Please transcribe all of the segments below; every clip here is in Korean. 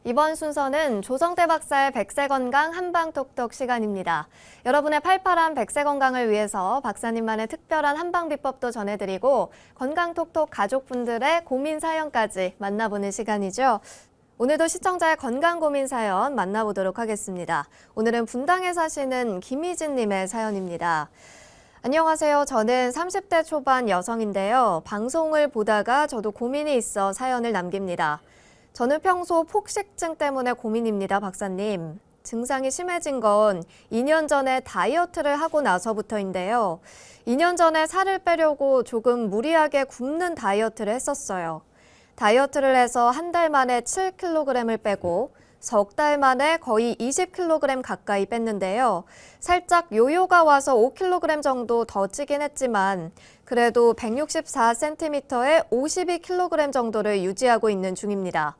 이번 순서는 조성대 박사의 백세건강 한방톡톡 시간입니다. 여러분의 팔팔한 백세건강을 위해서 박사님만의 특별한 한방비법도 전해드리고 건강톡톡 가족분들의 고민 사연까지 만나보는 시간이죠. 오늘도 시청자의 건강 고민 사연 만나보도록 하겠습니다. 오늘은 분당에 사시는 김희진님의 사연입니다. 안녕하세요. 저는 30대 초반 여성인데요. 방송을 보다가 저도 고민이 있어 사연을 남깁니다. 저는 평소 폭식증 때문에 고민입니다, 박사님. 증상이 심해진 건 2년 전에 다이어트를 하고 나서부터인데요. 2년 전에 살을 빼려고 조금 무리하게 굶는 다이어트를 했었어요. 다이어트를 해서 한 달 만에 7kg을 빼고 석 달 만에 거의 20kg 가까이 뺐는데요. 살짝 요요가 와서 5kg 정도 더 찌긴 했지만 그래도 164cm에 52kg 정도를 유지하고 있는 중입니다.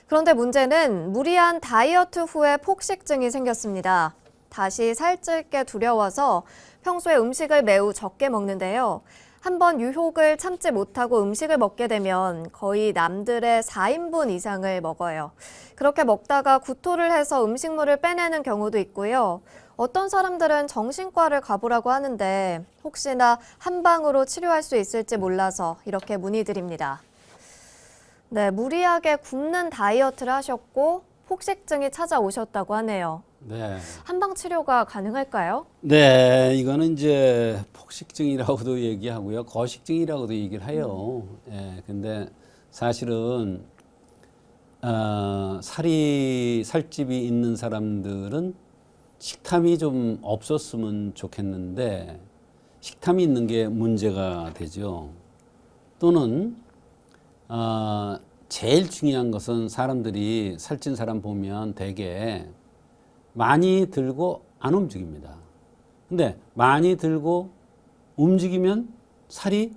그런데 문제는 무리한 다이어트 후에 폭식증이 생겼습니다. 다시 살찔 게 두려워서 평소에 음식을 매우 적게 먹는데요. 한번 유혹을 참지 못하고 음식을 먹게 되면 거의 남들의 4인분 이상을 먹어요. 그렇게 먹다가 구토를 해서 음식물을 빼내는 경우도 있고요. 어떤 사람들은 정신과를 가보라고 하는데 혹시나 한방으로 치료할 수 있을지 몰라서 이렇게 문의드립니다. 네, 무리하게 굶는 다이어트를 하셨고 폭식증이 찾아오셨다고 하네요. 네. 한방 치료가 가능할까요? 네, 이거는 이제 폭식증이라고도 얘기하고요. 거식증이라고도 얘기를 해요. 예, 근데 사실은, 살집이 있는 사람들은 식탐이 좀 없었으면 좋겠는데, 식탐이 있는 게 문제가 되죠. 또는, 제일 중요한 것은 사람들이 살찐 사람 보면 되게 많이 들고 안 움직입니다. 근데 많이 들고 움직이면 살이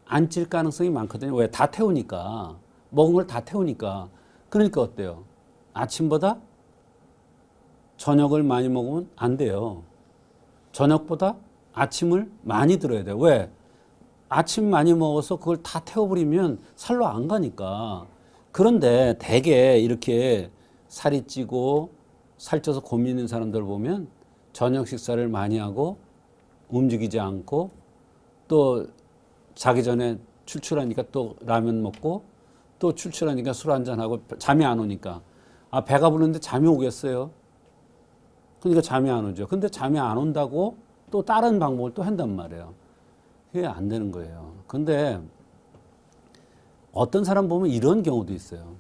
안 찔 가능성이 많거든요. 왜? 다 태우니까. 먹은 걸 다 태우니까. 그러니까 어때요? 아침보다 저녁을 많이 먹으면 안 돼요. 저녁보다 아침을 많이 들어야 돼요. 왜? 아침 많이 먹어서 그걸 다 태워버리면 살로 안 가니까. 그런데 대개 이렇게 살이 찌고 살쪄서 고민 있는 사람들 보면 저녁 식사를 많이 하고 움직이지 않고 또 자기 전에 출출하니까 또 라면 먹고 또 출출하니까 술 한잔하고 잠이 안 오니까 배가 부르는데 잠이 오겠어요? 그러니까 잠이 안 오죠. 근데 잠이 안 온다고 또 다른 방법을 또 한단 말이에요. 그게 안 되는 거예요. 근데 어떤 사람 보면 이런 경우도 있어요.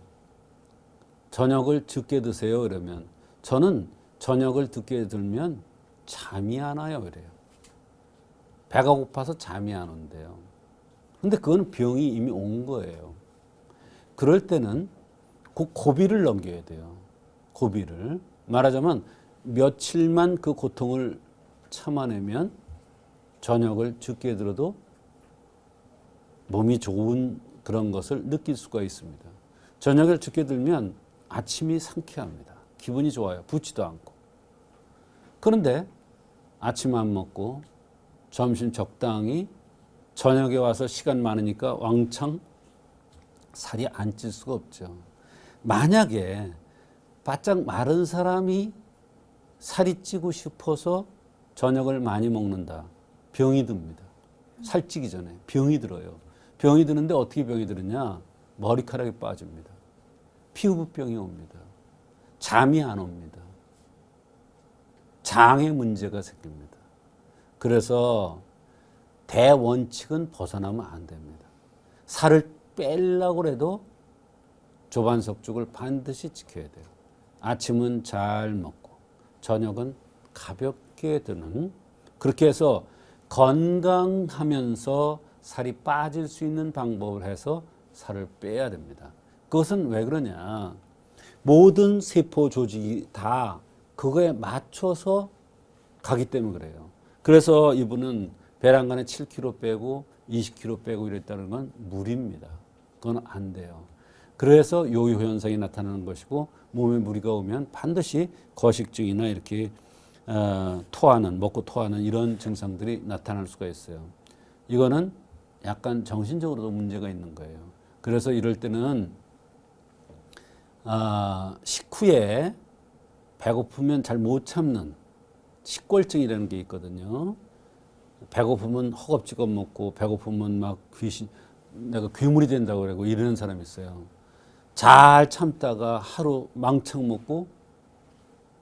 저녁을 적게 드세요. 그러면 저는 저녁을 늦게 들면 잠이 안 와요. 그래요. 배가 고파서 잠이 안 온대요. 근데 그건 병이 이미 온 거예요. 그럴 때는 그 고비를 넘겨야 돼요. 고비를. 말하자면 며칠만 그 고통을 참아내면 저녁을 적게 들어도 몸이 좋은 그런 것을 느낄 수가 있습니다. 저녁을 적게 들면 아침이 상쾌합니다. 기분이 좋아요. 붓지도 않고. 그런데 아침 안 먹고 점심 적당히 저녁에 와서 시간 많으니까 왕창 살이 안 찔 수가 없죠. 만약에 바짝 마른 사람이 살이 찌고 싶어서 저녁을 많이 먹는다. 병이 듭니다. 살찌기 전에 병이 들어요. 병이 드는데 어떻게 병이 들느냐? 머리카락이 빠집니다. 피부병이 옵니다. 잠이 안 옵니다. 장에 문제가 생깁니다. 그래서 대원칙은 벗어나면 안 됩니다. 살을 빼려고 해도 조반석죽을 반드시 지켜야 돼요. 아침은 잘 먹고 저녁은 가볍게 드는, 그렇게 해서 건강하면서 살이 빠질 수 있는 방법을 해서 살을 빼야 됩니다. 그것은 왜 그러냐? 모든 세포 조직이 다 그거에 맞춰서 가기 때문에 그래요. 그래서 이분은 배란간에 7kg 빼고 20kg 빼고 이랬다는 건 무리입니다. 그건 안 돼요. 그래서 요요 현상이 나타나는 것이고 몸에 무리가 오면 반드시 거식증이나 이렇게 먹고 토하는 이런 증상들이 나타날 수가 있어요. 이거는 약간 정신적으로도 문제가 있는 거예요. 그래서 이럴 때는 식후에 배고프면 잘 못 참는 식골증이라는 게 있거든요. 배고프면 허겁지겁 먹고 배고프면 막 내가 괴물이 된다고 그러고 이러는 사람이 있어요. 잘 참다가 하루 망창 먹고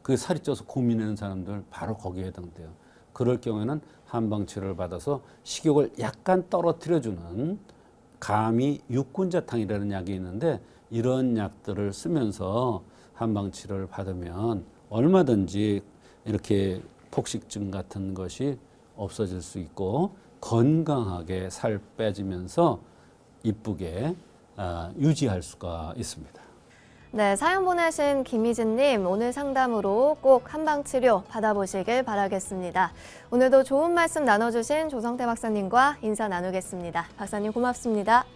그 살이 쪄서 고민하는 사람들 바로 거기에 해당돼요. 그럴 경우에는 한방 치료를 받아서 식욕을 약간 떨어뜨려주는 감이 육군자탕이라는 약이 있는데 이런 약들을 쓰면서 한방 치료를 받으면 얼마든지 이렇게 폭식증 같은 것이 없어질 수 있고 건강하게 살 빼지면서 이쁘게 유지할 수가 있습니다. 네, 사연 보내신 김희진님, 오늘 상담으로 꼭 한방치료 받아보시길 바라겠습니다. 오늘도 좋은 말씀 나눠주신 조성태 박사님과 인사 나누겠습니다. 박사님 고맙습니다.